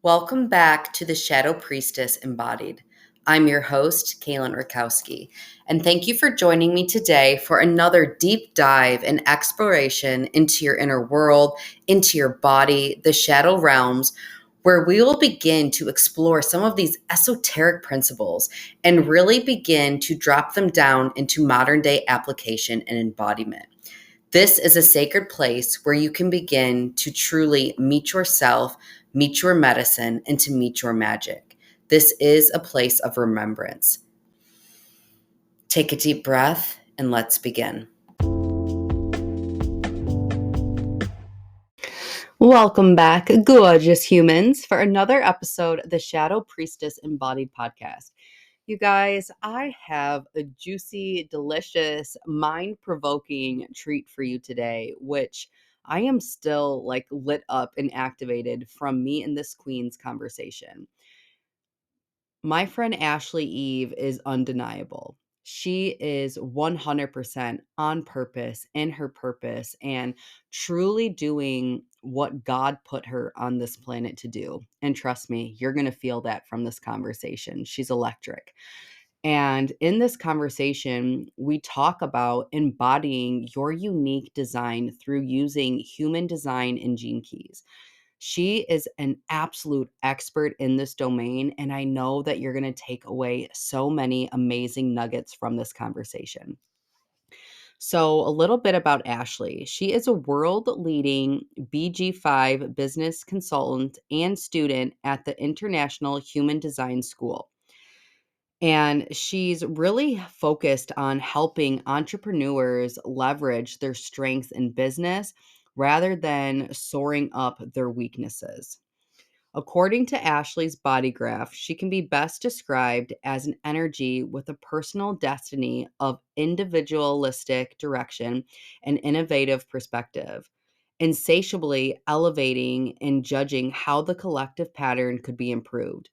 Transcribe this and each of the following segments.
Welcome back to the Shadow Priestess Embodied. I'm your host, Kaylyn Rutkowski, and thank you for joining me today for another deep dive and exploration into your inner world, into your body, the shadow realms, where we will begin to explore some of these esoteric principles and really begin to drop them down into modern day application and embodiment. This is a sacred place where you can begin to truly meet yourself, meet your medicine, and to meet your magic. This is a place of remembrance. Take a deep breath and let's begin. Welcome back, gorgeous humans, for another episode of the Shadow Priestess Embodied podcast. You guys, I have a juicy, delicious, mind-provoking treat for you today, which I am still lit up and activated from me and this queen's conversation. My friend Ashely Eve is undeniable. She is 100% on purpose, in her purpose, and truly doing what God put her on this planet to do. And trust me, you're going to feel that from this conversation. She's electric. And in this conversation, we talk about embodying your unique design through using human design and gene keys. She is an absolute expert in this domain, and I know that you're going to take away so many amazing nuggets from this conversation. So, a little bit about Ashely. She is a world leading BG5 business consultant and student at the International Human Design School. And she's really focused on helping entrepreneurs leverage their strengths in business rather than soaring up their weaknesses. According to Ashley's body graph, she can be best described as an energy with a personal destiny of individualistic direction and innovative perspective, insatiably elevating and judging how the collective pattern could be improved,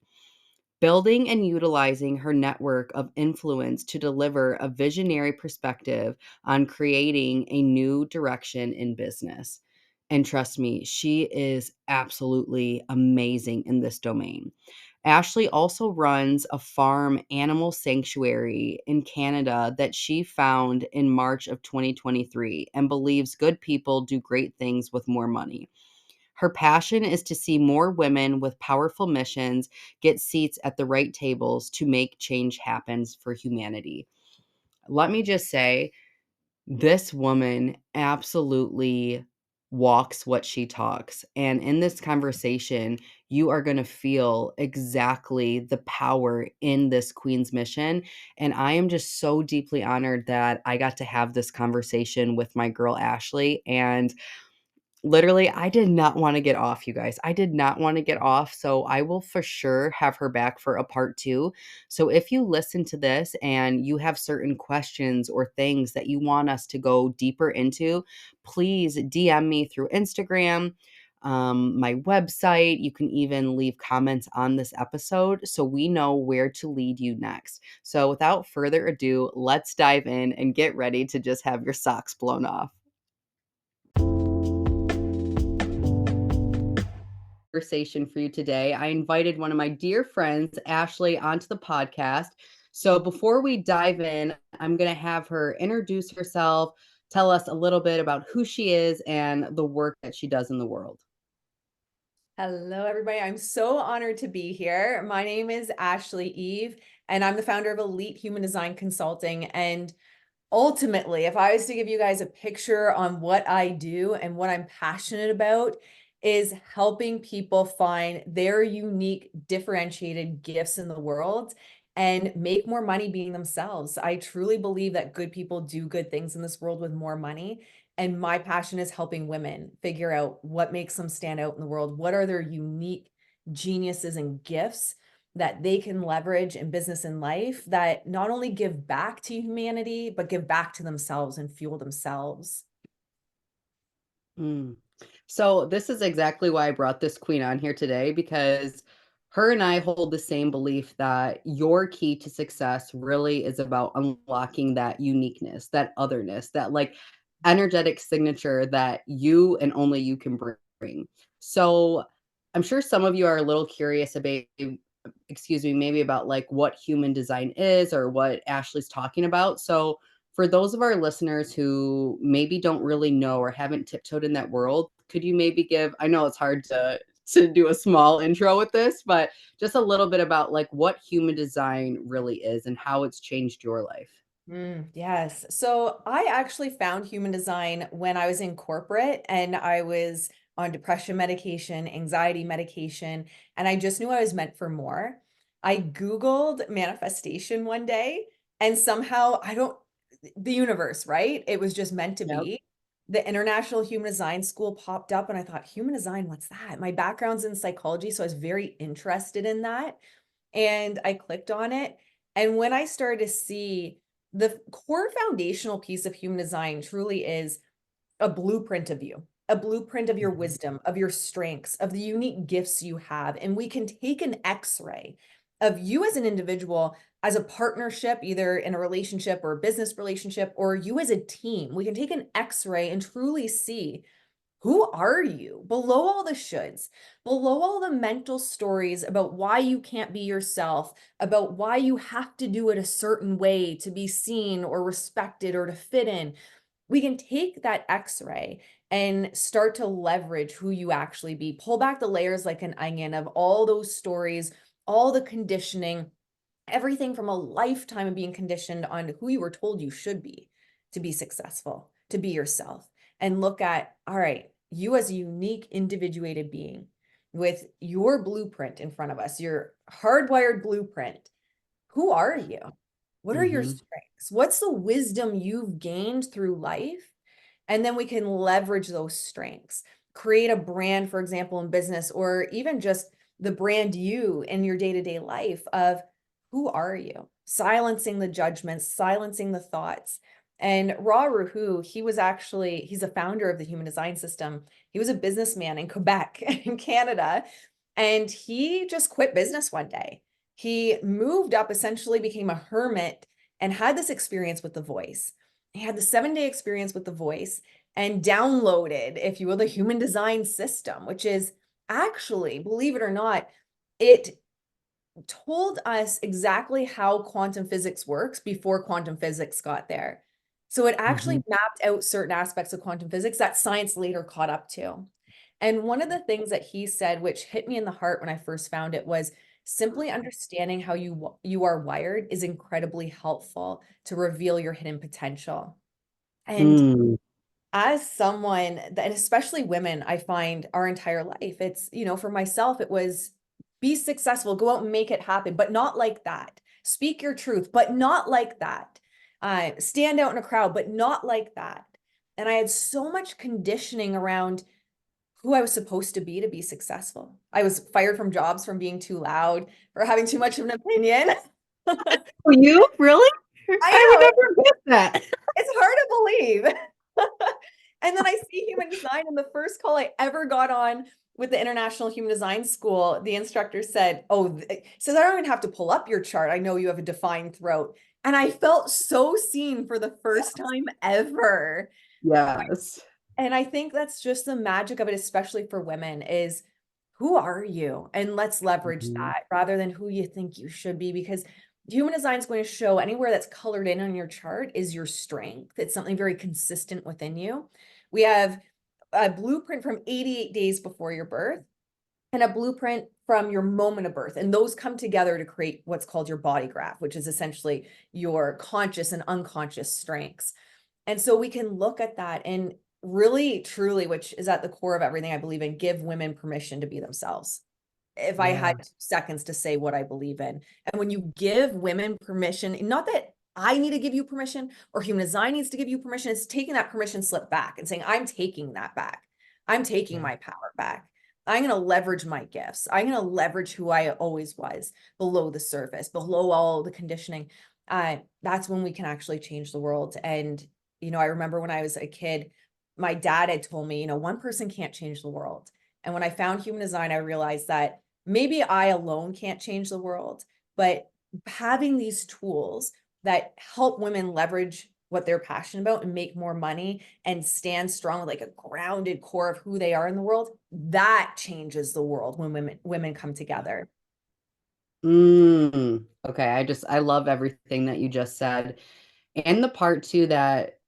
building and utilizing her network of influence to deliver a visionary perspective on creating a new direction in business. And trust me, she is absolutely amazing in this domain. Ashely also runs a farm animal sanctuary in Canada that she found in March of 2023 and believes good people do great things with more money. Her passion is to see more women with powerful missions get seats at the right tables to make change happen for humanity. Let me just say, this woman absolutely walks what she talks. And in this conversation, you are going to feel exactly the power in this queen's mission. And I am just so deeply honored that I got to have this conversation with my girl, Ashely. And literally, I did not want to get off, you guys. I did not want to get off. So I will for sure have her back for a part 2. So if you listen to this and you have certain questions or things that you want us to go deeper into, please DM me through Instagram, my website. You can even leave comments on this episode so we know where to lead you next. So without further ado, let's dive in and get ready to just have your socks blown off. Conversation for you today. I invited one of my dear friends, Ashely, onto the podcast. So before we dive in, I'm going to have her introduce herself, tell us a little bit about who she is and the work that she does in the world. Hello, everybody. I'm so honored to be here. My name is Ashely Eve, and I'm the founder of Elite Human Design Consulting. And ultimately, if I was to give you guys a picture on what I do and what I'm passionate about, is helping people find their unique, differentiated gifts in the world and make more money being themselves. I truly believe that good people do good things in this world with more money. And my passion is helping women figure out what makes them stand out in the world. What are their unique geniuses and gifts that they can leverage in business and life that not only give back to humanity, but give back to themselves and fuel themselves. So this is exactly why I brought this queen on here today, because her and I hold the same belief that your key to success really is about unlocking that uniqueness, that otherness, that energetic signature that you and only you can bring. So I'm sure some of you are a little curious about, excuse me, maybe about like what human design is or what Ashley's talking about. So for those of our listeners who maybe don't really know or haven't tiptoed in that world, could you maybe give, I know it's hard to do a small intro with this, but just a little bit about like what human design really is and how it's changed your life. Yes. So I actually found human design when I was in corporate and I was on depression medication, anxiety medication, and I just knew I was meant for more. I Googled manifestation one day and somehow the universe, right? It was just meant to Yep. be. The International Human Design School popped up and I thought, human design, what's that? My background's in psychology, so I was very interested in that. And I clicked on it. And when I started to see the core foundational piece of human design truly is a blueprint of you, a blueprint of your Mhm. wisdom, of your strengths, of the unique gifts you have. And we can take an x-ray of you as an individual, as a partnership, either in a relationship or a business relationship, or you as a team. We can take an x-ray and truly see, who are you below all the shoulds, below all the mental stories about why you can't be yourself, about why you have to do it a certain way to be seen or respected or to fit in? We can take that x-ray and start to leverage who you actually be. Pull back the layers like an onion of all those stories, all the conditioning, everything from a lifetime of being conditioned on who you were told you should be to be successful, to be yourself, and look at, all right, you as a unique individuated being with your blueprint in front of us, your hardwired blueprint. Who are you? What are your Mhm. strengths? What's the wisdom you've gained through life? And then we can leverage those strengths, create a brand, for example, in business, or even just the brand you in your day-to-day life of, who are you? Silencing the judgments, silencing the thoughts. And Ra Ruhu, he's a founder of the human design system. He was a businessman in Quebec in Canada, and he just quit business one day. He moved up, essentially became a hermit, and had this experience with the voice. He had the 7-day experience with the voice and downloaded, if you will, the human design system, which is actually, believe it or not, it told us exactly how quantum physics works before quantum physics got there. So it actually Mhm. mapped out certain aspects of quantum physics that science later caught up to. And one of the things that he said, which hit me in the heart when I first found it, was simply understanding how you are wired is incredibly helpful to reveal your hidden potential. And Mm. as someone that, and especially women, I find our entire life, it's, for myself, it was be successful, go out and make it happen, but not like that. Speak your truth, but not like that. Stand out in a crowd, but not like that. And I had so much conditioning around who I was supposed to be successful. I was fired from jobs from being too loud, for having too much of an opinion. For you? Really? I I would know, never guess that. it's hard to believe. And then I see human design, and the first call I ever got on with the International Human Design School, the instructor said, "Oh, says I don't even have to pull up your chart. I know you have a defined throat." And I felt so seen for the first time ever. Yes. And I think that's just the magic of it, especially for women, is, who are you? And let's leverage Mhm. that rather than who you think you should be, because human design is going to show anywhere that's colored in on your chart is your strength. It's something very consistent within you. We have a blueprint from 88 days before your birth and a blueprint from your moment of birth. And those come together to create what's called your body graph, which is essentially your conscious and unconscious strengths. And so we can look at that and really, truly, which is at the core of everything I believe in, give women permission to be themselves. If I had Yeah. 2 seconds to say what I believe in. And when you give women permission, not that I need to give you permission or human design needs to give you permission, it's taking that permission slip back and saying, I'm taking that back. I'm taking Yeah. my power back. I'm going to leverage my gifts. I'm going to leverage who I always was below the surface, below all the conditioning. That's when we can actually change the world. And, I remember when I was a kid, my dad had told me, one person can't change the world. And when I found human design, I realized that maybe I alone can't change the world, but having these tools that help women leverage what they're passionate about and make more money and stand strong with like a grounded core of who they are in the world, that changes the world when women come together. Okay, I love everything that you just said. And the part too that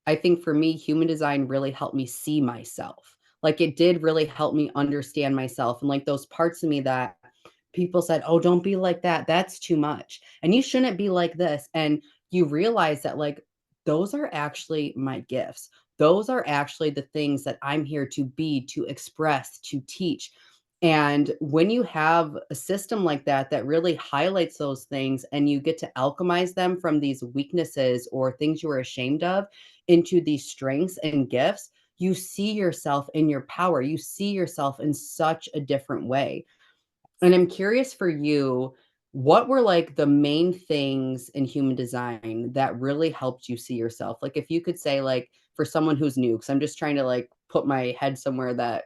I think for me, human design really helped me see myself. Like it did really help me understand myself and like those parts of me that people said, "Oh, don't be like that. That's too much. And you shouldn't be like this." And you realize that like those are actually my gifts. Those are actually the things that I'm here to be, to express, to teach. And when you have a system like that that really highlights those things and you get to alchemize them from these weaknesses or things you were ashamed of into these strengths and gifts, you see yourself in your power. You see yourself in such a different way. And I'm curious for you, what were like the main things in human design that really helped you see yourself? Like if you could say like for someone who's new, because I'm just trying to like put my head somewhere that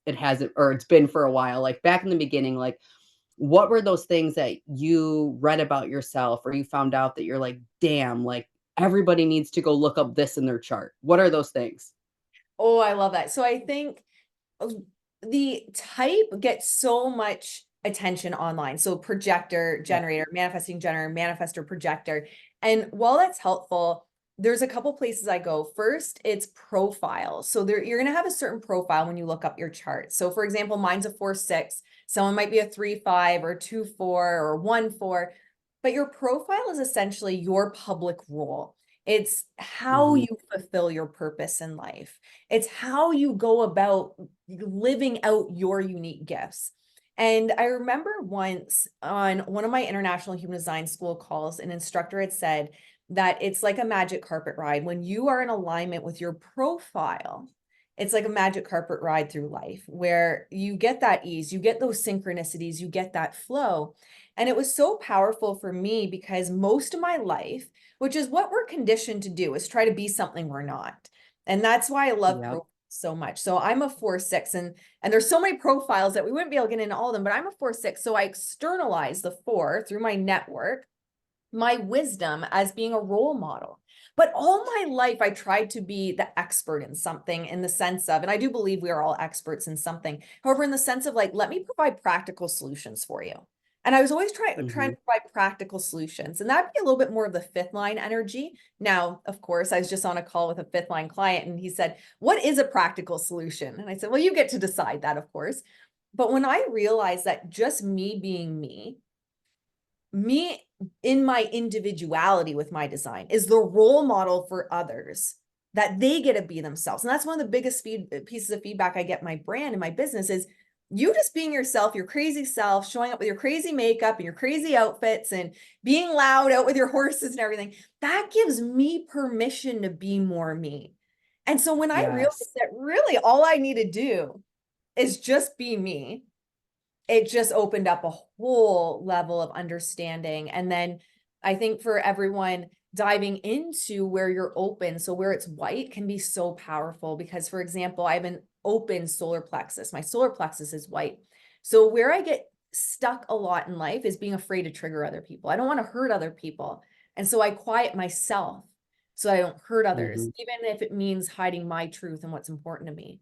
it hasn't or it's been for a while, like back in the beginning, like what were those things that you read about yourself or you found out that you're like, damn, like everybody needs to go look up this in their chart? What are those things? Oh, I love that. So I think the type gets so much attention online. So projector, Yeah. generator, manifesting generator, manifestor, projector. And while that's helpful, there's a couple places I go. First, it's profile. So there, you're going to have a certain profile when you look up your chart. So for example, mine's a 4-6. Someone might be a 3-5 or 2-4 or 1-4. But your profile is essentially your public role. It's how Mhm. you fulfill your purpose in life. It's how you go about living out your unique gifts. And I remember once on one of my international human design school calls, an instructor had said that it's like a magic carpet ride. When you are in alignment with your profile, it's like a magic carpet ride through life where you get that ease, you get those synchronicities, you get that flow. And it was so powerful for me because most of my life, which is what we're conditioned to do, is try to be something we're not. And that's why I love Yep. profiles so much. So I'm a 4-6 and there's so many profiles that we wouldn't be able to get into all of them, but I'm a 4-6. So I externalize the 4 through my network, my wisdom as being a role model. But all my life, I tried to be the expert in something in the sense of, and I do believe we are all experts in something. However, in the sense of like, let me provide practical solutions for you. And I was always trying Mhm. to provide practical solutions. And that'd be a little bit more of the fifth line energy. Now, of course, I was just on a call with a fifth line client and he said, "What is a practical solution?" And I said, "Well, you get to decide that, of course." But when I realized that just me being me in my individuality with my design is the role model for others, that they get to be themselves. And that's one of the biggest pieces of feedback I get in my brand and my business is you just being yourself, your crazy self, showing up with your crazy makeup and your crazy outfits and being loud out with your horses and everything. That gives me permission to be more me. And so when I realized Yes. that really all I need to do is just be me, it just opened up a whole level of understanding. And then I think for everyone diving into where you're open, so where it's white can be so powerful because, for example, I have an open solar plexus. My solar plexus is white. So where I get stuck a lot in life is being afraid to trigger other people. I don't want to hurt other people. And so I quiet myself so I don't hurt others, Mhm. even if it means hiding my truth and what's important to me.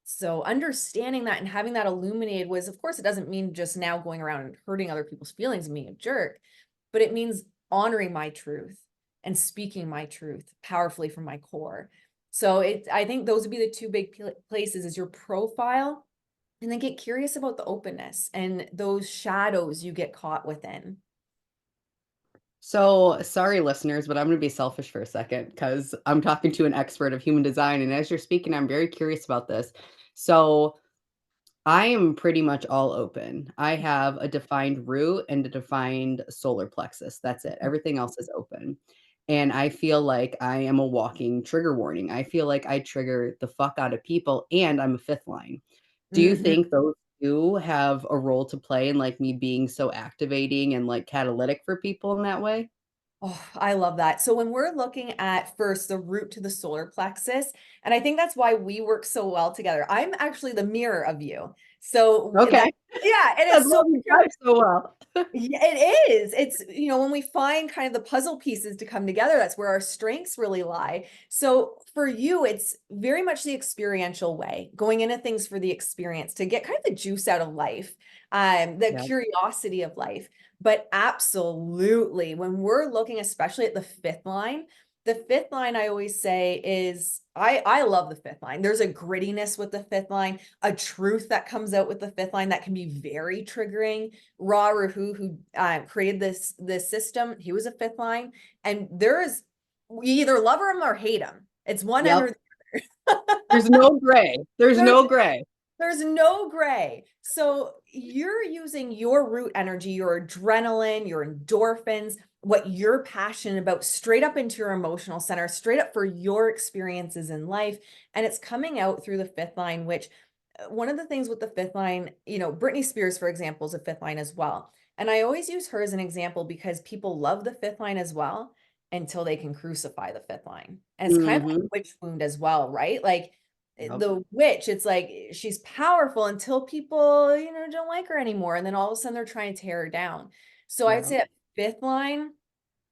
So understanding that and having that illuminated was, of course, it doesn't mean just now going around and hurting other people's feelings and being a jerk, but it means honoring my truth and speaking my truth powerfully from my core. So I think those would be the two big places is your profile and then get curious about the openness and those shadows you get caught within. So, sorry, listeners, but I'm going to be selfish for a second because I'm talking to an expert of human design. And as you're speaking, I'm very curious about this. So, I am pretty much all open. I have a defined root and a defined solar plexus. That's it. Everything else is open. And I feel like I am a walking trigger warning. I feel like I trigger the fuck out of people and I'm a fifth line. Do you Mhm. think those two have a role to play in like me being so activating and like catalytic for people in that way? Oh, I love that. So when we're looking at first the root to the solar plexus, and I think that's why we work so well together. I'm actually the mirror of you. So that, Okay. yeah, it That's is why so we true. drive so well. Yeah, it is. It's, when we find kind of the puzzle pieces to come together, that's where our strengths really lie. So for you, it's very much the experiential way, going into things for the experience to get kind of the juice out of life, the Yeah. curiosity of life. But absolutely, when we're looking, especially at the fifth line I always say is, I love the fifth line. There's a grittiness with the fifth line, a truth that comes out with the fifth line that can be very triggering. Ra Rahu, who created this system, he was a fifth line, and there is, we either love him or hate him. It's one end or Yep. the other. There's no gray. There's There's no gray. there's no gray. So you're using your root energy, your adrenaline, your endorphins, what you're passionate about, straight up into your emotional center, straight up for your experiences in life. And it's coming out through the fifth line, which one of the things with the fifth line, Britney Spears, for example, is a fifth line as well. And I always use her as an example because people love the fifth line as well until they can crucify the fifth line. And it's kind of like a Mm-hmm. witch wound as well, right? Like Yep. the witch, it's like she's powerful until people, don't like her anymore. And then all of a sudden they're trying to tear her down. So I'd Yep. say that fifth line,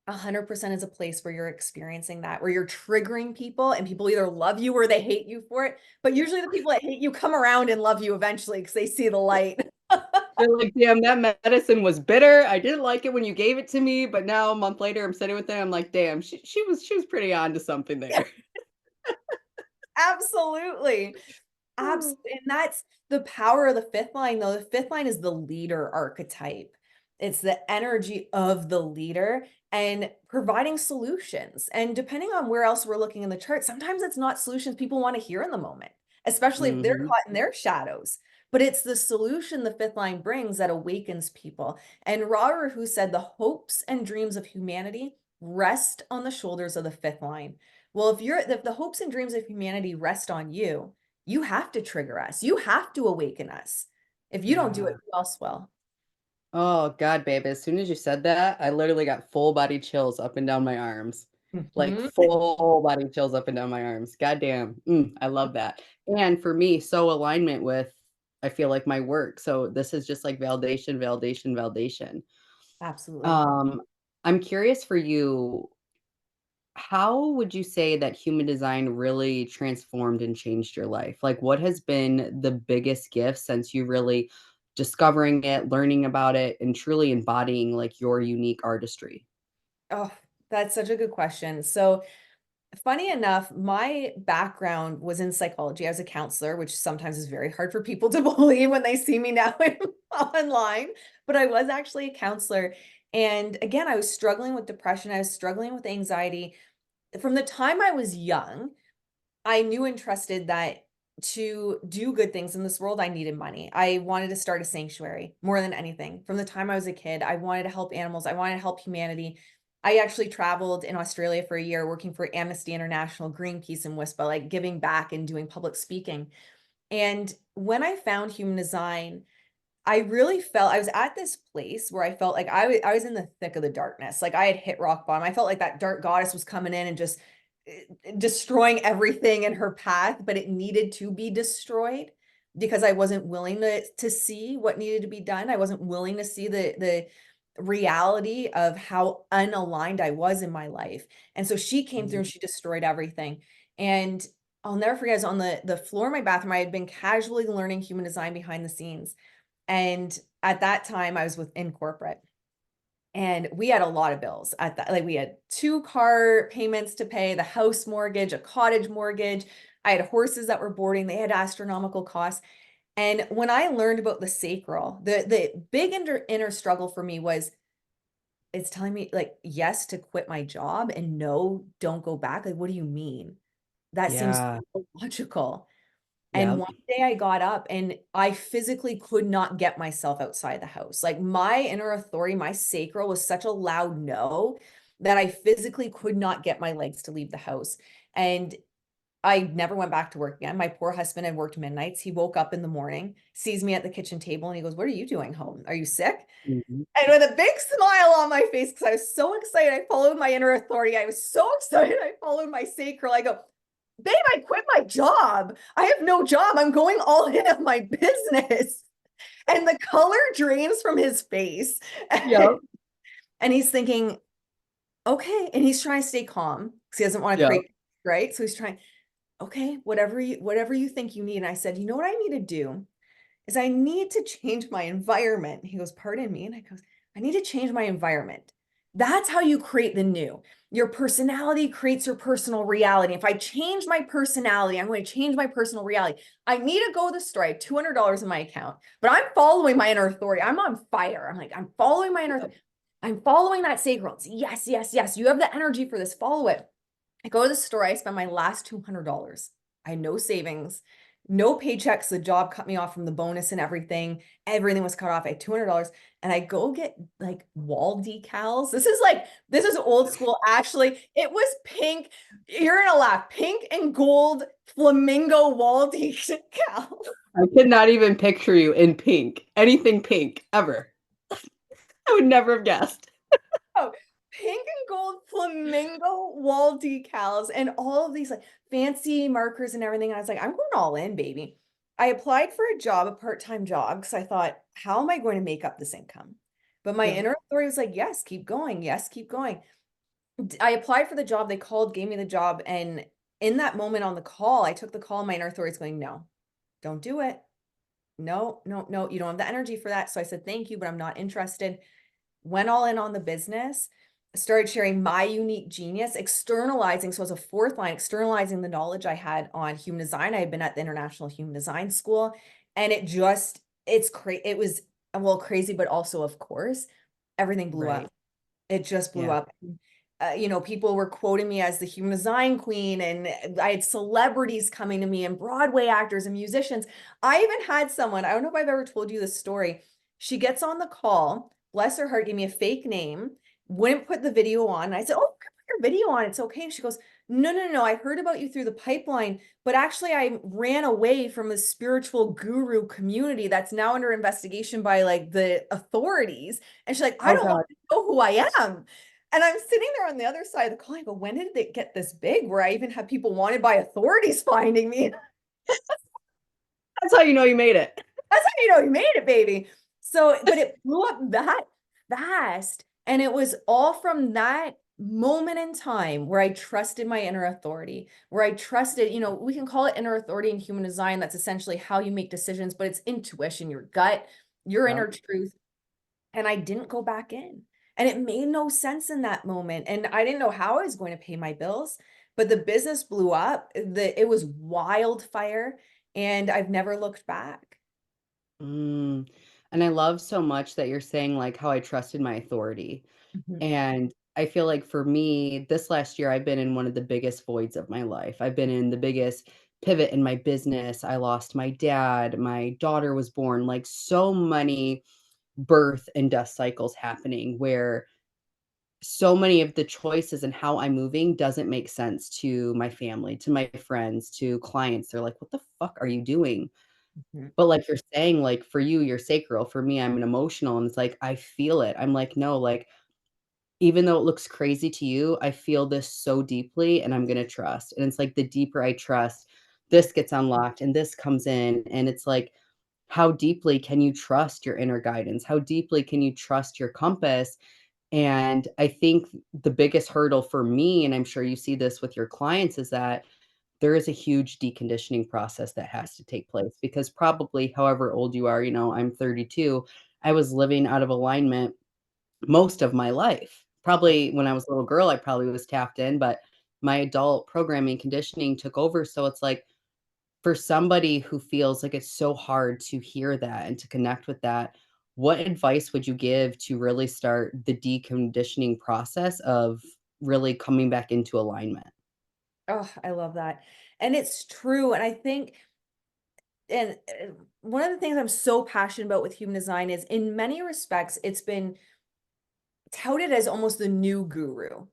100% is a place where you're experiencing that, where you're triggering people and people either love you or they hate you for it. But usually the people that hate you come around and love you eventually because they see the light. They're like, damn, that medicine was bitter. I didn't like it when you gave it to me, but now a month later, I'm sitting with them. I'm like, damn, she was pretty on to something there. Absolutely. And that's the power of the fifth line, though. The fifth line is the leader archetype. It's the energy of the leader and providing solutions. And depending on where else we're looking in the chart, sometimes it's not solutions people want to hear in the moment, especially if they're Mm-hmm. caught in their shadows. But it's the solution the fifth line brings that awakens people. And Ra, who said the hopes and dreams of humanity rest on the shoulders of the fifth line. Well, if the hopes and dreams of humanity rest on you, you have to trigger us. You have to awaken us. If you don't do it, Yeah. who else will? Oh God, babe. As soon as you said that, I literally got full body chills up and down my arms. Like Mhm. full body chills up and down my arms. God damn. I love that. And for me, so alignment with, I feel like my work. So this is just like validation, validation, validation. Absolutely. Um, I'm curious for you, how would you say that human design really transformed and changed your life? Like, what has been the biggest gift since you really discovering it, learning about it, and truly embodying like your unique artistry? Oh, that's such a good question. So, funny enough, my background was in psychology. I was a counselor, which sometimes is very hard for people to believe when they see me now online, but I was actually a counselor. And again, I was struggling with depression. I was struggling with anxiety. From the time I was young, I knew and trusted that to do good things in this world, I needed money. I wanted to start a sanctuary more than anything. From the time I was a kid, I wanted to help animals. I wanted to help humanity. I actually traveled in Australia for a year working for Amnesty International, Greenpeace, and WISPA, like giving back and doing public speaking. And when I found human design, I really felt I was at this place where I felt like I was in the thick of the darkness. Like I had hit rock bottom. I felt like that dark goddess was coming in and just destroying everything in her path, but it needed to be destroyed because I wasn't willing to see what needed to be done. I wasn't willing to see the reality of how unaligned I was in my life. And so she came through and she destroyed everything. And I'll never forget, I was on the floor of my bathroom. I had been casually learning human design behind the scenes. And at that time, I was in corporate. And we had a lot of bills at that. Like we had 2 car payments to pay, the house mortgage, a cottage mortgage. I had horses that were boarding. They had astronomical costs. And when I learned about the sacral, the big inner struggle for me was it's telling me like yes to quit my job and no, don't go back. Like, what do you mean? That seems Yeah. so illogical. And Yeah. one day I got up and I physically could not get myself outside the house. Like my inner authority, my sacral was such a loud no that I physically could not get my legs to leave the house. And I never went back to work again. My poor husband had worked midnights. He woke up in the morning, sees me at the kitchen table, and he goes, "What are you doing home? Are you sick?" Mhm. And with a big smile on my face, because I was so excited, I followed my inner authority. I was so excited, I followed my sacral. I go, babe, I quit my job. I have no job. I'm going all in on my business. And the color drains from his face. Yep. And he's thinking, okay. And he's trying to stay calm because he doesn't want to Yep. create, right? So he's trying, okay, whatever you think you need. And I said, you know what I need to do is I need to change my environment. He goes, pardon me. And I goes, I need to change my environment. That's how you create the new. Your personality creates your personal reality. If I change my personality, I'm going to change my personal reality. I need to go to the store. I have $200 in my account, but I'm following my inner authority. I'm on fire. I'm like, I'm following my inner, I'm following that sacral. It's yes, yes, yes. You have the energy for this. Follow it. I go to the store. I spend my last $200. I had no savings, no paychecks. The job cut me off from the bonus and everything. Everything was cut off. I had $200 and I go get like wall decals. This is old school. Actually, it was pink. You're gonna laugh. Pink and gold flamingo wall decals. I could not even picture you in pink, anything pink ever. I would never have guessed. Oh, pink and gold flamingo wall decals and all of these like fancy markers and everything. I was like, I'm going all in, baby. I applied for a job, a part-time job, because I thought, how am I going to make up this income? But my Yeah. inner authority was like, yes, keep going. Yes, keep going. I applied for the job. They called, gave me the job. And in that moment on the call, I took the call. My inner authority is going, no, don't do it. No, no, no, you don't have the energy for that. So I said, thank you, but I'm not interested. Went all in on the business, started sharing my unique genius, externalizing. So as a fourth line, externalizing the knowledge I had on human design. I had been at the International Human Design School, and it's crazy. It was, well, crazy, but also, of course, everything blew Right. up. It just blew Yeah. up. People were quoting me as the human design queen, and I had celebrities coming to me, and Broadway actors and musicians. I even had someone, I don't know if I've ever told you this story. She gets on the call, bless her heart, gave me a fake name, wouldn't put the video on. And I said, oh, put your video on. It's okay. And she goes, no, no, no. I heard about you through the pipeline, but actually I ran away from a spiritual guru community that's now under investigation by like the authorities. And she's like, I Oh don't want God. to know who I am. And I'm sitting there on the other side of the call. I go, when did it get this big where I even have people wanted by authorities finding me? That's how you know you made it. That's how you know you made it, baby. So, but it blew up that fast. And it was all from that moment in time where I trusted my inner authority, where I trusted, we can call it inner authority in human design. That's essentially how you make decisions, but it's intuition, your gut, your Yeah. inner truth. And I didn't go back in. And it made no sense in that moment. And I didn't know how I was going to pay my bills, but the business blew up. It was wildfire, and I've never looked back. Mm. And I love so much that you're saying, like, how I trusted my authority. Mhm. And I feel like for me, this last year, I've been in one of the biggest voids of my life. I've been in the biggest pivot in my business. I lost my dad. My daughter was born. Like, so many birth and death cycles happening where so many of the choices and how I'm moving doesn't make sense to my family, to my friends, to clients. They're like, "What the fuck are you doing?" Mhm. But like you're saying, like, for you, you're sacral. For me, I'm an emotional, and it's like, I feel it. I'm like, "No, like, even though it looks crazy to you, I feel this so deeply, and I'm gonna trust." And it's like the deeper I trust, this gets unlocked and this comes in, and it's like, how deeply can you trust your inner guidance? How deeply can you trust your compass? And I think the biggest hurdle for me, and I'm sure you see this with your clients, is that there is a huge deconditioning process that has to take place because probably however old you are, I'm 32, I was living out of alignment most of my life. Probably when I was a little girl, I probably was tapped in, but my adult programming conditioning took over. So it's like for somebody who feels like it's so hard to hear that and to connect with that, what advice would you give to really start the deconditioning process of really coming back into alignment? Oh, I love that. And it's true. And I think, and one of the things I'm so passionate about with human design is in many respects, it's been touted as almost the new guru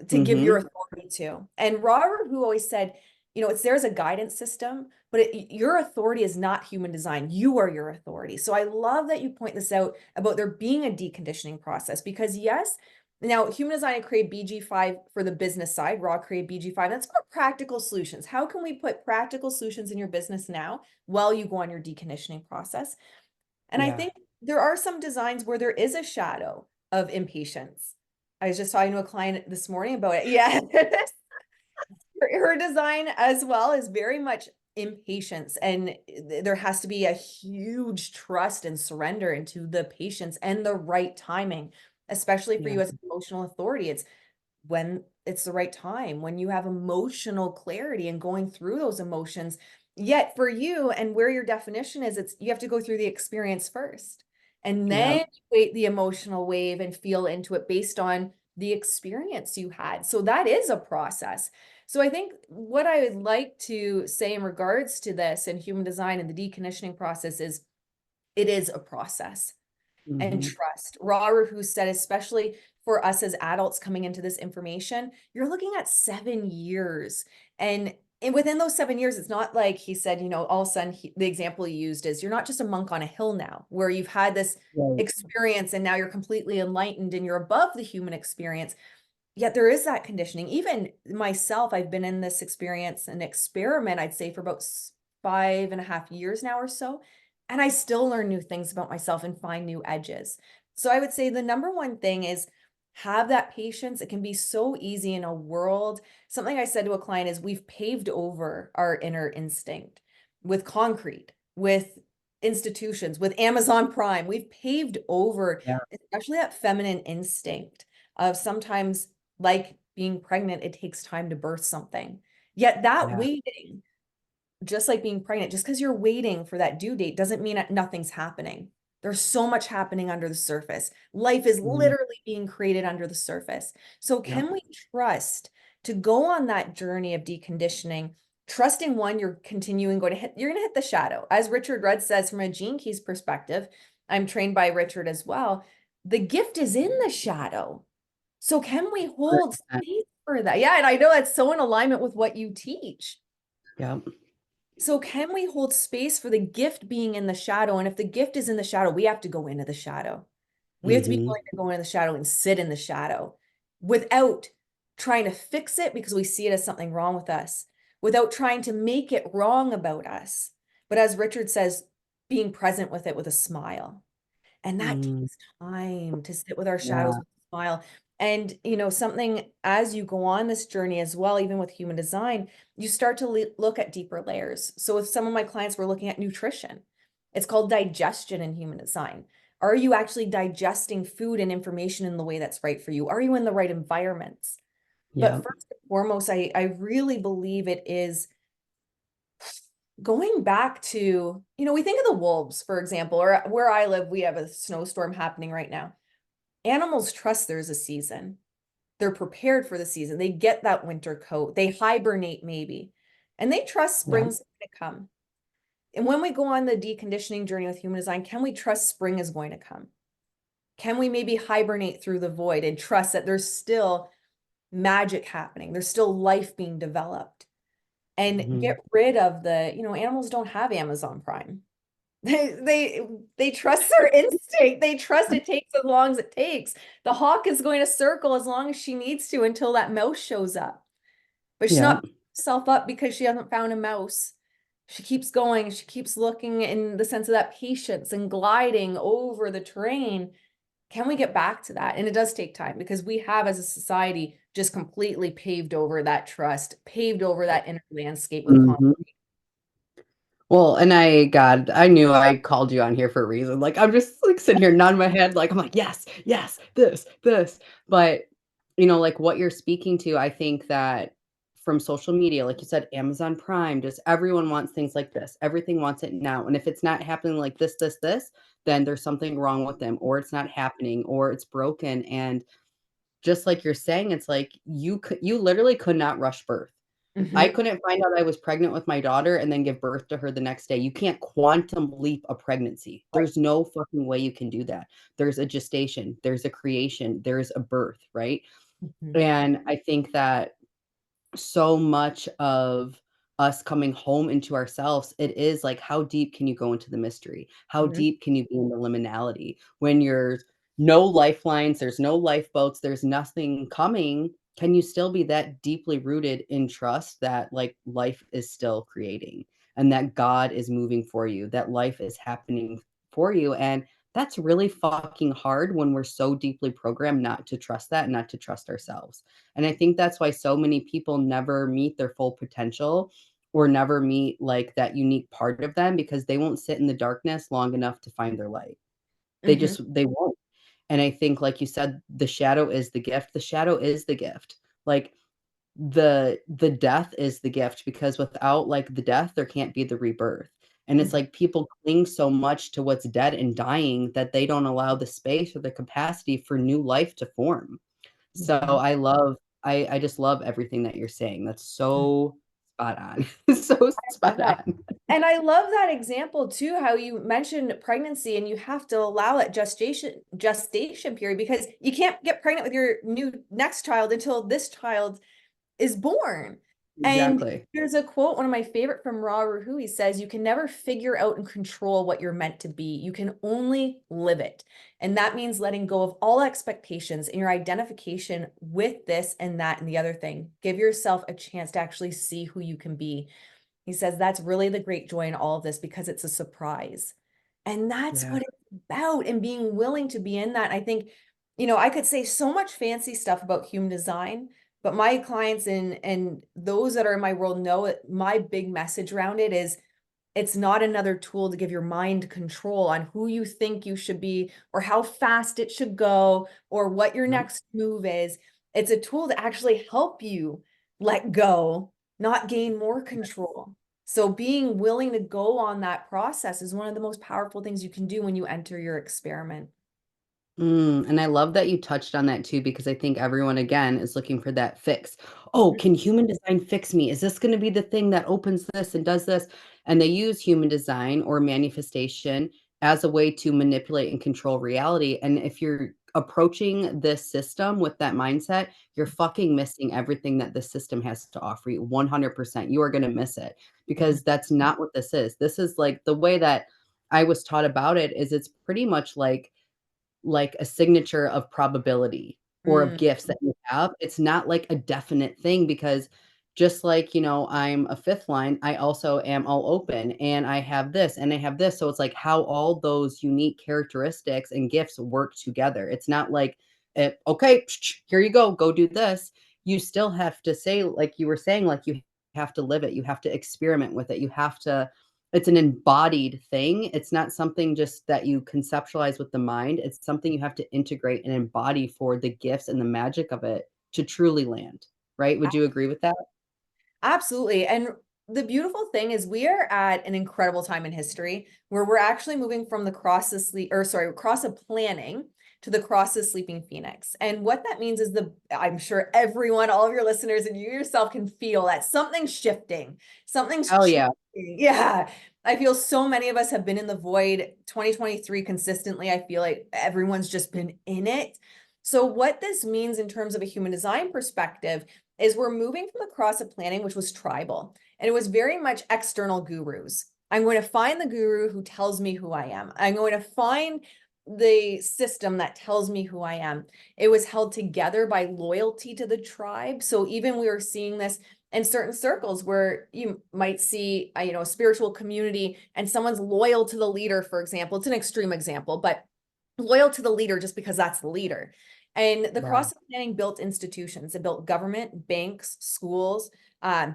to give your Mhm. authority to. And Robert, who always said, it's there's a guidance system, but your authority is not human design. You are your authority. So I love that you point this out about there being a deconditioning process because yes, Now, human design and create BG5 for the business side, raw create BG5. That's for practical solutions. How can we put practical solutions in your business now while you go on your deconditioning process? And I Yeah. think there are some designs where there is a shadow of impatience. I was just talking to a client this morning about it. Yeah. Her design as well is very much impatience, and there has to be a huge trust and surrender into the patience and the right timing, especially for Yeah. you as an emotional authority. It's when it's the right time, when you have emotional clarity and going through those emotions. Yet for you and where your definition is, it's you have to go through the experience first and Yeah. then wait the emotional wave and feel into it based on the experience you had. So that is a process. So I think what I would like to say in regards to this and human design and the deconditioning process is it is a process and Mhm. trust. Ra who said, especially for us as adults coming into this information, you're looking at 7 years. And within those 7 years, it's not like he said, all of a sudden the example he used is you're not just a monk on a hill now, where you've had this Right. experience and now you're completely enlightened and you're above the human experience. Yet there is that conditioning. Even myself, I've been in this experience and experiment, I'd say, for about 5.5 years now or so. And I still learn new things about myself and find new edges. So I would say the number one thing is have that patience. It can be so easy in a world. Something I said to a client is we've paved over our inner instinct with concrete, with institutions, with Amazon Prime. We've paved over, Yeah. especially that feminine instinct of sometimes like being pregnant, it takes time to birth something. Yet that Yeah. waiting, just like being pregnant, just because you're waiting for that due date doesn't mean that nothing's happening. There's so much happening under the surface. Life is Mhm. literally being created under the surface. So Yep. can we trust to go on that journey of deconditioning, trusting one, you're continuing going to hit, you're going to hit the shadow. As Richard Rudd says, from a Gene Keys perspective, I'm trained by Richard as well. The gift is in the shadow. So can we hold 100%. space for that? Yeah, and I know that's so in alignment with what you teach. Yep. So can we hold space for the gift being in the shadow? And if the gift is in the shadow, we have to go into the shadow. We have to be Mhm. willing to go into the shadow and sit in the shadow without trying to fix it because we see it as something wrong with us, without trying to make it wrong about us. But as Richard says, being present with it with a smile. And that Mm. takes time to sit with our shadows Yeah. with a smile. And, something as you go on this journey as well, even with human design, you start to look at deeper layers. So with some of my clients, we're looking at nutrition. It's called digestion in human design. Are you actually digesting food and information in the way that's right for you? Are you in the right environments? But Yep. first and foremost, I really believe it is going back to, we think of the wolves, for example, or where I live, we have a snowstorm happening right now. Animals trust there's a season. They're prepared for the season. They get that winter coat. They hibernate maybe, and they trust Yep. spring's going to come. And when we go on the deconditioning journey with human design, can we trust spring is going to come? Can we maybe hibernate through the void and trust that there's still magic happening? There's still life being developed and Mhm. get rid of animals don't have Amazon Prime. They trust their instinct. They trust it takes as long as it takes. The hawk is going to circle as long as she needs to until that mouse shows up. But she's not Yep. beating herself up because she hasn't found a mouse. She keeps going. She keeps looking in the sense of that patience and gliding over the terrain. Can we get back to that? And it does take time because we have, as a society, just completely paved over that trust, paved over that inner landscape with conflict. Mhm. Well, and God, I knew I called you on here for a reason. Like, I'm just like sitting here nodding my head, like, I'm like, yes, yes, this. But, like what you're speaking to, I think that from social media, like you said, Amazon Prime, just everyone wants things like this. Everything wants it now. And if it's not happening like this, then there's something wrong with them, or it's not happening, or it's broken. And just like you're saying, it's like you literally could not rush birth. I Mhm. couldn't find out I was pregnant with my daughter and then give birth to her the next day. You can't quantum leap a pregnancy. Right. There's no fucking way you can do that. There's a gestation, there's a creation, there's a birth, right? Mhm. And I think that so much of us coming home into ourselves, it is like, how deep can you go into the mystery? How Mhm. deep can you be in the liminality when you're no lifelines, there's no lifeboats, there's nothing coming, can you still be that deeply rooted in trust that like life is still creating and that God is moving for you, that life is happening for you? And that's really fucking hard when we're so deeply programmed not to trust that and not to trust ourselves. And I think that's why so many people never meet their full potential or never meet like that unique part of them because they won't sit in the darkness long enough to find their light. Mhm. They won't. And I think, like you said, the shadow is the gift. The shadow is the gift. Like the death is the gift because without like the death, there can't be the rebirth. And it's Mhm. like people cling so much to what's dead and dying that they don't allow the space or the capacity for new life to form. So Mhm. I just love everything that you're saying. That's so spot on. So Love spot that. on. And I love that example too, how you mentioned pregnancy and you have to allow that gestation period because you can't get pregnant with your new next child until this child is born. And Exactly. there's a quote, one of my favorite from Ra Ruhu. He says, "You can never figure out and control what you're meant to be. You can only live it." And that means letting go of all expectations and your identification with this and that and the other thing. Give yourself a chance to actually see who you can be. He says that's really the great joy in all of this because it's a surprise. And that's Yeah. what it's about and being willing to be in that. I think, you know, I could say so much fancy stuff about human design, but my clients and those that are in my world know it, my big message around it is it's not another tool to give your mind control on who you think you should be or how fast it should go or what your Yep. next move is. It's a tool to actually help you let go, not gain more control. So being willing to go on that process is one of the most powerful things you can do when you enter your experiment. And I love that you touched on that too, because I think everyone again is looking for that fix. Oh, can human design fix me? Is this going to be the thing that opens this and does this? And they use human design or manifestation as a way to manipulate and control reality. And if you're approaching this system with that mindset, you're fucking missing everything that the system has to offer you. 100%. You are going to miss it Mhm. because that's not what this is. This is like the way that I was taught about it is it's pretty much like a signature of probability or of Mm. gifts that you have. It's not like a definite thing because just like, I'm a fifth line, I also am all open and I have this and I have this. So it's like how all those unique characteristics and gifts work together. It's not like, okay, here you go do this. You still have to say, like you were saying, like you have to live it. You have to experiment with it. You have to it's an embodied thing. It's not something just that you conceptualize with the mind. It's something you have to integrate and embody for the gifts and the magic of it to truly land, right? Would you agree with that? Absolutely. And the beautiful thing is we are at an incredible time in history where we're actually moving from the cross of sleep or sorry, cross of planning to the cross of sleeping phoenix. And what that means is I'm sure everyone, all of your listeners and you yourself can feel that something's shifting. Something's Hell yeah. changing. Yeah. I feel so many of us have been in the void 2023 consistently. I feel like everyone's just been in it. So what this means in terms of a human design perspective is we're moving from the cross of planning, which was tribal, and it was very much external gurus. I'm going to find the guru who tells me who I am. I'm going to find the system that tells me who I am. It was held together by loyalty to the tribe. So even we were seeing this in certain circles where you might see, a spiritual community and someone's loyal to the leader, for example. It's an extreme example, but loyal to the leader just because that's the leader. And the Yeah. cross planning built institutions. It built government, banks, schools,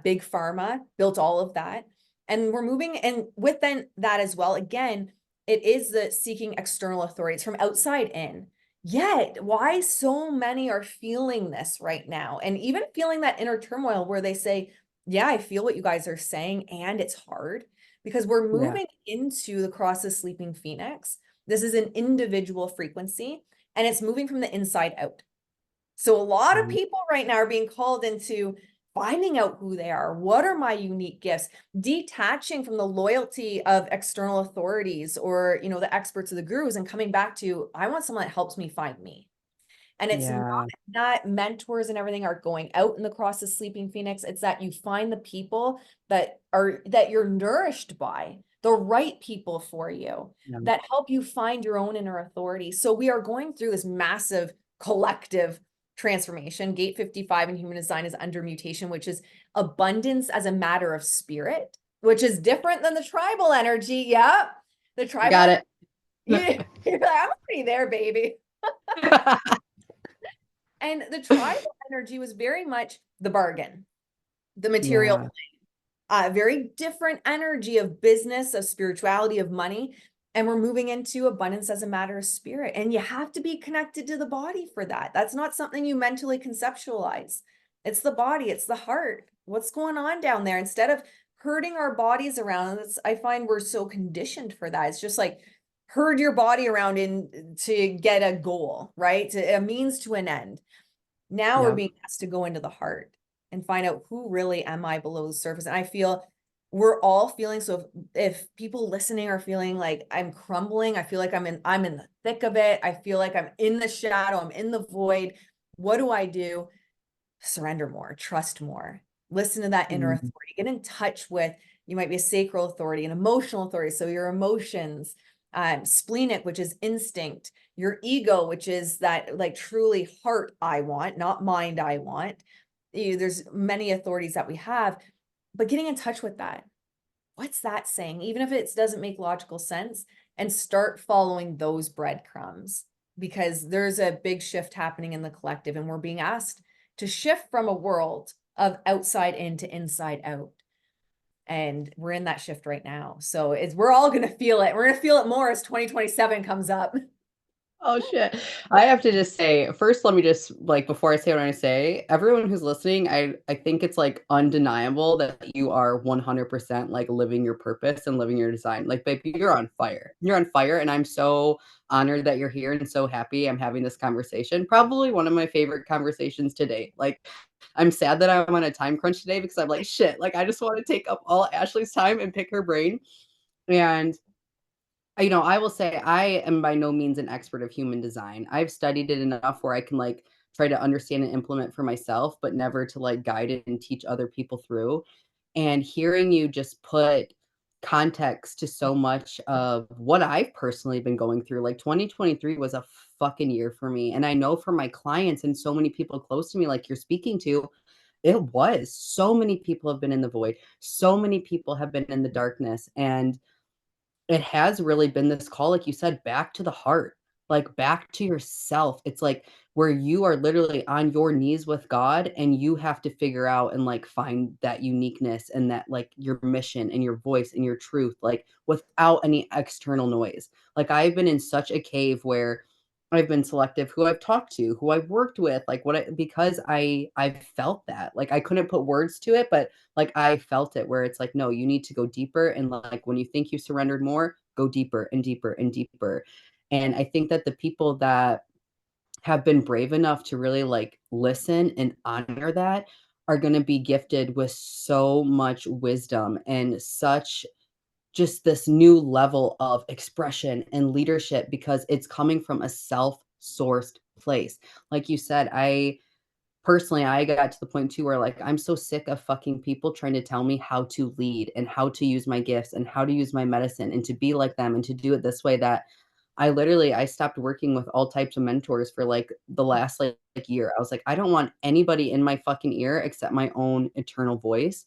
big pharma, built all of that. And we're moving, and within that as well, again, it is the seeking external authorities from outside in. Yet, why so many are feeling this right now, and even feeling that inner turmoil where they say, "Yeah, I feel what you guys are saying, and it's hard," because we're Yeah. moving into the cross of sleeping phoenix. This is an individual frequency and it's moving from the inside out. So a lot of Mm, people right now are being called into finding out who they are. What are my unique gifts? Detaching from the loyalty of external authorities or, the experts of the gurus and coming back to, I want someone that helps me find me. And it's not yeah. that mentors and everything are going out in the cross of sleeping phoenix. It's that you find the people that you're nourished by. the right people for you Yeah. that help you find your own inner authority. So we are going through this massive collective transformation. Gate 55 in human design is under mutation, which is abundance as a matter of spirit, which is different than the tribal energy. Yeah. The tribal Got energy, it. you're like, I'm already there, baby. And the tribal energy was very much the bargain, the material, Yeah. very different energy of business, of spirituality, of money. And we're moving into abundance as a matter of spirit. And you have to be connected to the body for that. That's not something you mentally conceptualize. It's the body, it's the heart. What's going on down there? Instead of hurting our bodies around, I find we're so conditioned for that. It's just like herd your body around in to get a goal, right? A means to an end. Now we're Yeah. being asked to go into the heart and find out who really am I below the surface. And I feel we're all feeling, so if people listening are feeling like I'm crumbling, I feel like I'm in the thick of it. I feel like I'm in the shadow, I'm in the void. What do I do? Surrender more, trust more, listen to that inner Mhm. authority, get in touch with, you might be a sacral authority, an emotional authority. So your emotions, splenic, which is instinct, your ego, which is that like truly heart I want, not mind I want. There's many authorities that we have, but getting in touch with that. What's that saying? Even if it doesn't make logical sense, and start following those breadcrumbs because there's a big shift happening in the collective, and we're being asked to shift from a world of outside in to inside out. And we're in that shift right now. So we're all going to feel it. We're going to feel it more as 2027 comes up. Oh shit. I have to just say, first, let me just like before I say what I say, everyone who's listening, I think it's like undeniable that you are 100% like living your purpose and living your design. Like, baby, you're on fire. You're on fire, and I'm so honored that you're here and so happy I'm having this conversation. Probably one of my favorite conversations to date. Like, I'm sad that I'm on a time crunch today because I'm like, shit, like I just want to take up all Ashley's time and pick her brain. And I will say I am by no means an expert of human design. I've studied it enough where I can like try to understand and implement for myself, but never to like guide it and teach other people through. And hearing you just put context to so much of what I've personally been going through, like 2023 was a fucking year for me. And I know for my clients and so many people close to me, like you're speaking to, it was so many people have been in the void. So many people have been in the darkness. And it has really been this call, like you said, back to the heart, like back to yourself. It's like where you are literally on your knees with God and you have to figure out and like find that uniqueness and that like your mission and your voice and your truth, like without any external noise. Like I've been in such a cave where I've been selective who I've talked to, who I've worked with, like because I've felt that. Like I couldn't put words to it, but like I felt it where it's like, no, you need to go deeper. And like when you think you surrendered more, go deeper and deeper and deeper. And I think that the people that have been brave enough to really like listen and honor that are going to be gifted with so much wisdom and such just this new level of expression and leadership because it's coming from a self-sourced place. Like you said, personally, I got to the point too where like I'm so sick of fucking people trying to tell me how to lead and how to use my gifts and how to use my medicine and to be like them and to do it this way that I stopped working with all types of mentors for like the last like year. I was like, I don't want anybody in my fucking ear except my own eternal voice.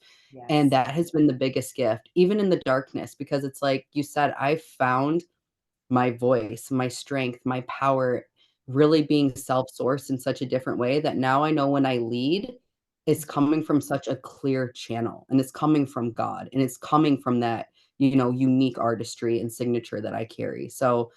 And Yes. that has been the biggest gift, even in the darkness, because it's like you said, I found my voice, my strength, my power, really being self-sourced in such a different way that now I know when I lead, it's coming from such a clear channel and it's coming from God and it's coming from that, unique artistry and signature that I carry. So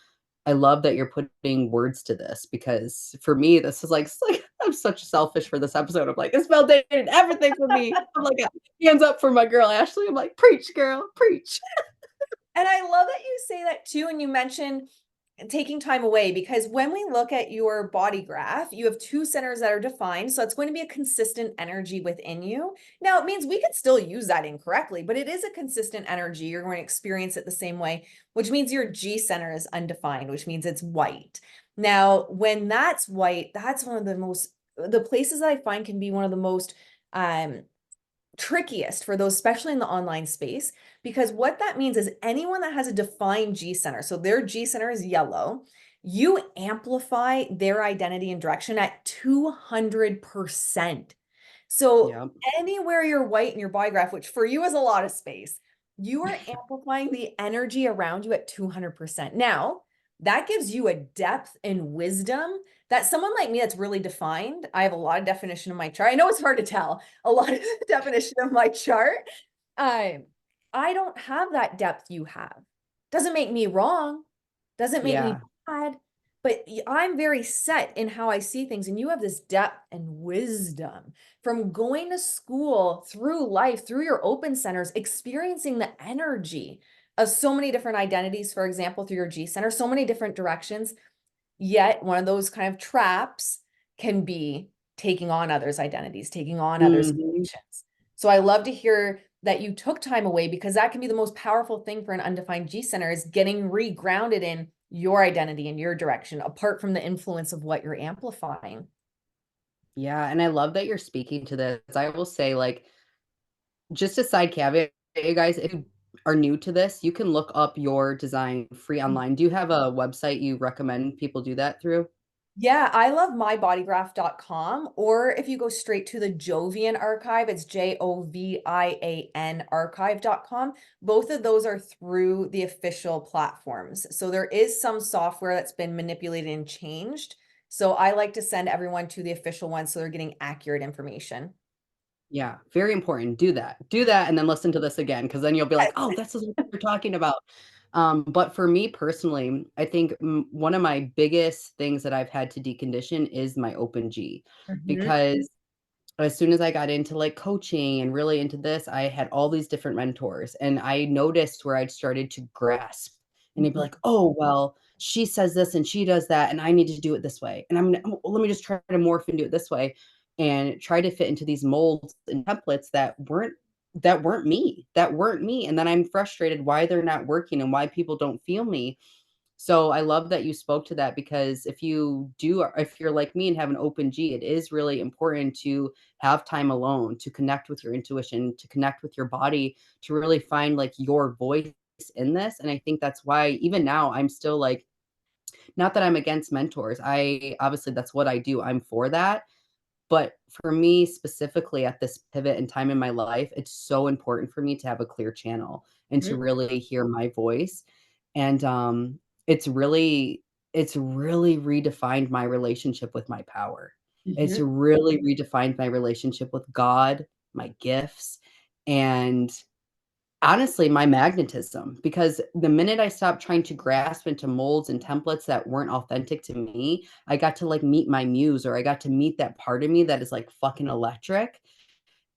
I love that you're putting words to this because for me, this is like, it's like I'm such selfish for this episode. I'm like, it's validated everything for me. I'm like, hands up for my girl Ashley. I'm like, preach, girl, preach. And I love that you say that too. And you mentioned taking time away because when we look at your body graph, you have two centers that are defined. So it's going to be a consistent energy within you. Now, it means we could still use that incorrectly, but it is a consistent energy. You're going to experience it the same way, which means your G center is undefined, which means it's white. Now, when that's white, that's one of the places that I find can be one of the most trickiest for those, especially in the online space, because what that means is anyone that has a defined G center, so their G center is yellow, you amplify their identity and direction at 200%. So Yeah. anywhere you're white in your body graph, which for you is a lot of space, you are amplifying the energy around you at 200%. Now, that gives you a depth and wisdom that someone like me that's really defined, I have a lot of definition in my chart. I know it's hard to tell, a lot of definition of my chart. I don't have that depth you have. Doesn't make me wrong, doesn't make me Yeah. bad, but I'm very set in how I see things. And you have this depth and wisdom from going to school, through life, through your open centers, experiencing the energy of so many different identities, for example, through your G center, so many different directions. Yet one of those kind of traps can be taking on others' identities, taking on others' Mhm. emotions. So I love to hear that you took time away, because that can be the most powerful thing for an undefined G center, is getting regrounded in your identity and your direction, apart from the influence of what you're amplifying. Yeah, and I love that you're speaking to this. I will say, like, just a side caveat, you guys, if you are new to this, you can look up your design free online. Do you have a website you recommend people do that through? Yeah, I love mybodygraph.com, or if you go straight to the Jovian archive, it's Jovian archive.com. Both of those are through the official platforms. So there is some software that's been manipulated and changed. So I like to send everyone to the official one so they're getting accurate information. Yeah, very important. Do that. Do that and then listen to this again, because then you'll be like, "Oh, this is what you're talking about." But for me personally, I think one of my biggest things that I've had to decondition is my open G, Mhm. because as soon as I got into like coaching and really into this, I had all these different mentors, and I noticed where I'd started to grasp, and they'd be like, "Oh, well, she says this and she does that, and I need to do it this way. And let me just try to morph and do it this way," and try to fit into these molds and templates that weren't me. And then I'm frustrated why they're not working and why people don't feel me. So I love that you spoke to that, because if you're like me and have an open G, it is really important to have time alone, to connect with your intuition, to connect with your body, to really find like your voice in this. And I think that's why even now I'm still like, not that I'm against mentors. I obviously that's what I do. I'm for that. But for me specifically at this pivot in time in my life, it's so important for me to have a clear channel and to Mhm. really hear my voice. And it's really it's really redefined my relationship with my power. It's Mhm. really redefined my relationship with God, my gifts, and honestly, my magnetism, because the minute I stopped trying to grasp into molds and templates that weren't authentic to me, I got to like meet my muse, or I got to meet that part of me that is like fucking electric.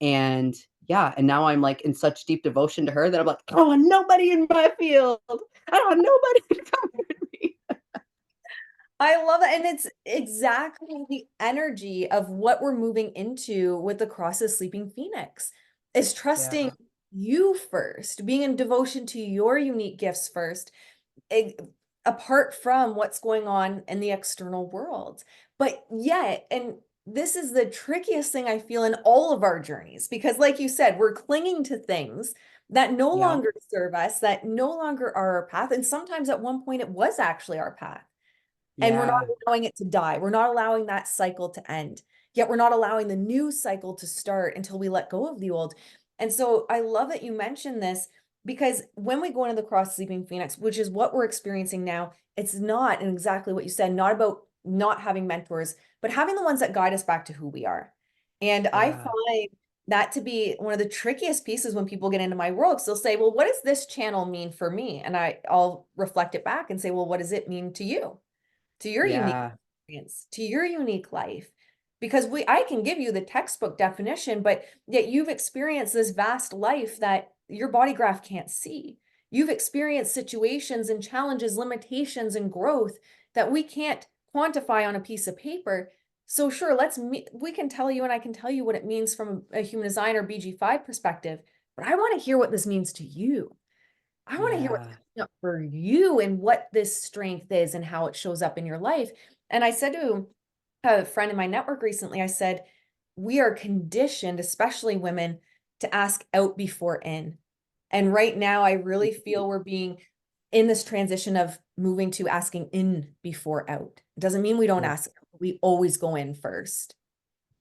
And yeah, and now I'm like in such deep devotion to her that I'm like, I don't want nobody in my field. I don't want nobody to come with me. I love it. And it's exactly the energy of what we're moving into with the Cross of Sleeping Phoenix, is trusting Yeah. you first, being in devotion to your unique gifts first, a- apart from what's going on in the external world. But yet, and this is the trickiest thing I feel in all of our journeys, because like you said, we're clinging to things that no Yeah. longer serve us, that no longer are our path. And sometimes at one point it was actually our path. And we're not Yeah. allowing it to die. We're not allowing that cycle to end. Yet we're not allowing the new cycle to start until we let go of the old. And so I love that you mentioned this, because when we go into the cross sleeping phoenix, which is what we're experiencing now, it's not, and exactly what you said, not about not having mentors, but having the ones that guide us back to who we are. And I Yeah. find that to be one of the trickiest pieces when people get into my world. Because they'll say, well, what does this channel mean for me? And I'll reflect it back and say, well, what does it mean to you? To your unique Yeah. experience, to your unique life. Because I can give you the textbook definition, but yet you've experienced this vast life that your body graph can't see. You've experienced situations and challenges, limitations and growth that we can't quantify on a piece of paper. So sure, we can tell you, and I can tell you what it means from a human design or BG5 perspective, but I want to hear what this means to you. I want to hear what's Yeah. coming up for you and what this strength is and how it shows up in your life. And I said to a friend in my network recently, I said, we are conditioned, especially women, to ask out before in. And right now, I really feel we're being in this transition of moving to asking in before out. It doesn't mean we don't ask, we always go in first.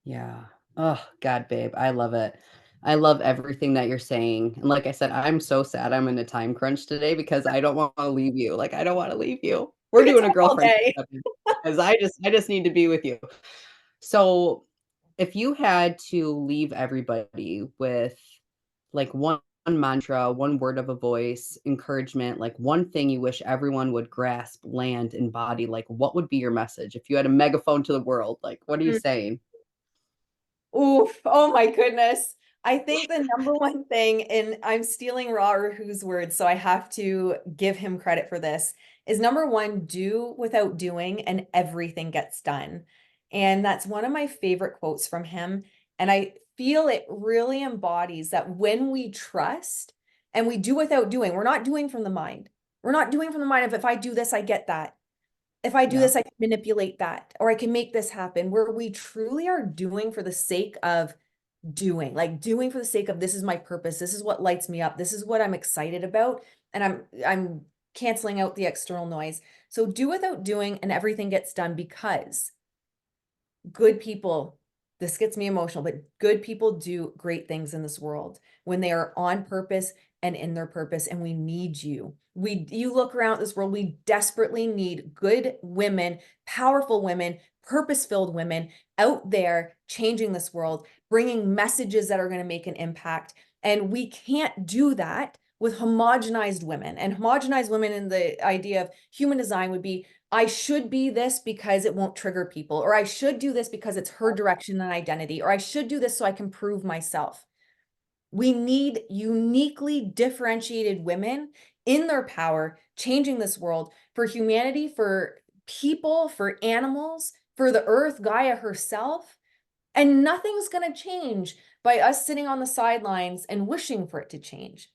Yeah. Oh, God, babe, I love it. I love everything that you're saying. And like I said, I'm so sad I'm in a time crunch today because I don't want to leave you. Like, I don't want to leave you. We We're could doing a talk all girlfriend day. because I just need to be with you. So, if you had to leave everybody with like one mantra, one word of a voice, encouragement, like one thing you wish everyone would grasp, land, embody, like what would be your message? If you had a megaphone to the world, like what are you saying? Oof. Oh my goodness. I think the number one thing, and I'm stealing Rahu's words, so I have to give him credit for this, is number one, do without doing, and everything gets done. And that's one of my favorite quotes from him. And I feel it really embodies that when we trust and we do without doing, we're not doing from the mind. We're not doing from the mind of if I do this, I get that. If I do Yeah. this, I can manipulate that, or I can make this happen, where we truly are doing for the sake of doing, like doing for the sake of this is my purpose, this is what lights me up, this is what I'm excited about, and I'm canceling out the external noise. So do without doing, and everything gets done because good people, this gets me emotional, but good people do great things in this world when they are on purpose and in their purpose. And we need you. You look around this world, we desperately need good women, powerful women, purpose-filled women out there changing this world, bringing messages that are going to make an impact. And we can't do that with homogenized women. And homogenized women in the idea of human design would be I should be this because it won't trigger people, or I should do this because it's her direction and identity, or I should do this so I can prove myself. We need uniquely differentiated women in their power, changing this world for humanity, for people, for animals, for the earth, Gaia herself. And nothing's going to change by us sitting on the sidelines and wishing for it to change.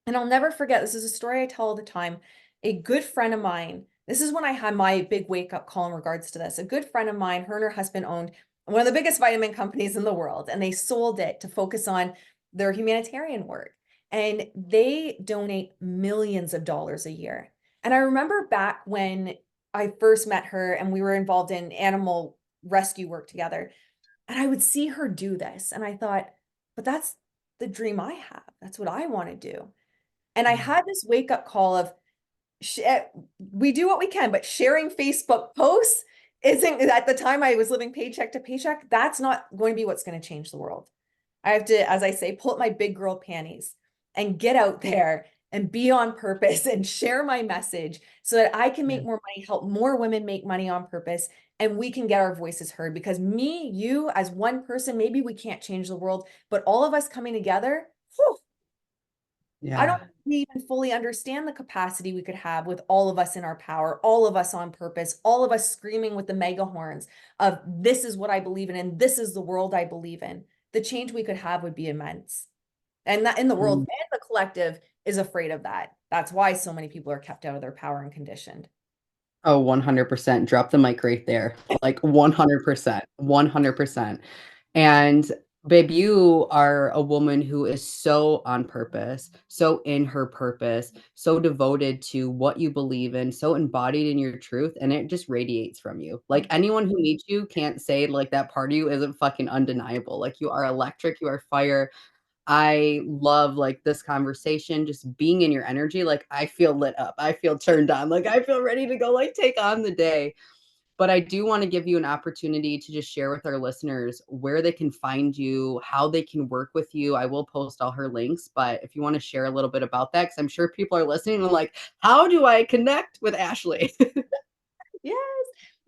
And I'll never forget, this is a story I tell all the time. A good friend of mine, this is when I had my big wake up call in regards to this. A good friend of mine, her and her husband owned one of the biggest vitamin companies in the world, and they sold it to focus on their humanitarian work. And they donate millions of dollars a year. And I remember back when I first met her and we were involved in animal rescue work together, and I would see her do this. And I thought, but that's the dream I have. That's what I want to do. And I Yeah. had this wake up call of we do what we can, but sharing Facebook posts isn't, at the time I was living paycheck to paycheck. That's not going to be what's going to change the world. I have to, as I say, pull up my big girl panties and get out there and be on purpose and share my message so that I can Yeah. make more money, help more women make money on purpose, and we can get our voices heard. Because me, you, as one person, maybe we can't change the world, but all of us coming together, whew, I don't Yeah. even fully understand the capacity we could have with all of us in our power, all of us on purpose, all of us screaming with the mega horns of this is what I believe in and this is the world I believe in. The change we could have would be immense. And that in the world Mm. and the collective is afraid of that. That's why so many people are kept out of their power and conditioned. Oh, 100%. Drop the mic right there. Like 100%. 100%. And babe, you are a woman who is so on purpose, so in her purpose, so devoted to what you believe in, so embodied in your truth, and it just radiates from you. Like anyone who meets you can't say like that part of you isn't fucking undeniable. Like you are electric, you are fire. I love like this conversation, just being in your energy. Like I feel lit up. I feel turned on. Like I feel ready to go like take on the day. But I do want to give you an opportunity to just share with our listeners where they can find you, how they can work with you. I will post all her links, but if you want to share a little bit about that, because I'm sure people are listening and like, how do I connect with Ashley? Yes.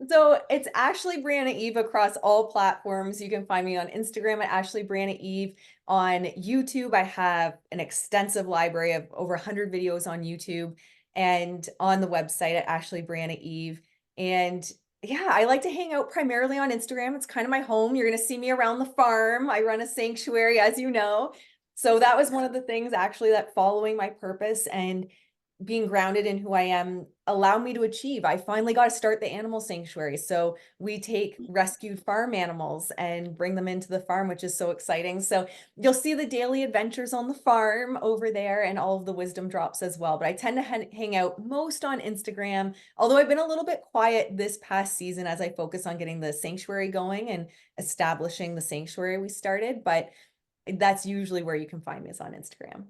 So it's Ashely Brianna Eve across all platforms. You can find me on Instagram at Ashely Brianna Eve. On YouTube, I have an extensive library of over 100 videos on YouTube, and on the website at Ashely Brianna Eve. And yeah, I like to hang out primarily on Instagram. It's kind of my home. You're going to see me around the farm. I run a sanctuary, as you know. So that was one of the things actually that following my purpose and being grounded in who I am allow me to achieve. I finally got to start the animal sanctuary. So we take rescued farm animals and bring them into the farm, which is so exciting. So you'll see the daily adventures on the farm over there and all of the wisdom drops as well. But I tend to hang out most on Instagram, although I've been a little bit quiet this past season as I focus on getting the sanctuary going and establishing the sanctuary we started. But that's usually where you can find me, is on Instagram.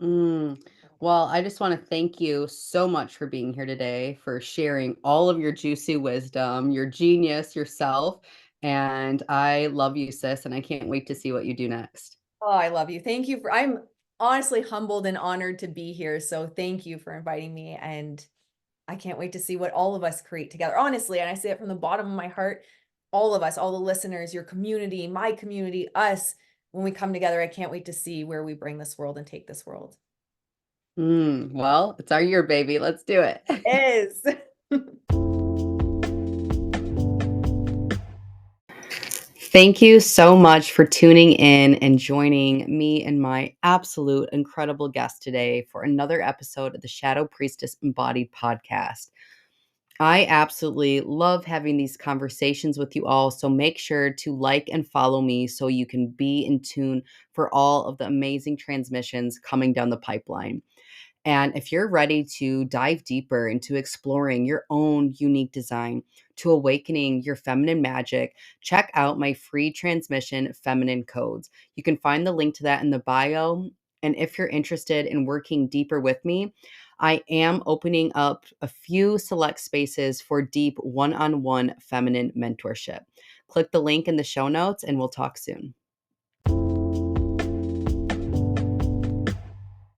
Mm. Well, I just want to thank you so much for being here today, for sharing all of your juicy wisdom, your genius, yourself. And I love you, sis, and I can't wait to see what you do next. Oh, I love you. Thank you for, I'm honestly humbled and honored to be here. So thank you for inviting me. And I can't wait to see what all of us create together. Honestly, and I say it from the bottom of my heart, all of us, all the listeners, your community, my community, us, when we come together, I can't wait to see where we bring this world and take this world. Well, it's our year, baby. Let's do it. Is. Thank you so much for tuning in and joining me and my absolute incredible guest today for another episode of the Shadow Priestess Embodied podcast. I absolutely love having these conversations with you all. So make sure to like and follow me so you can be in tune for all of the amazing transmissions coming down the pipeline. And if you're ready to dive deeper into exploring your own unique design, to awakening your feminine magic, check out my free transmission feminine codes. You can find the link to that in the bio. And if you're interested in working deeper with me, I am opening up a few select spaces for deep one on one feminine mentorship. Click the link in the show notes and we'll talk soon.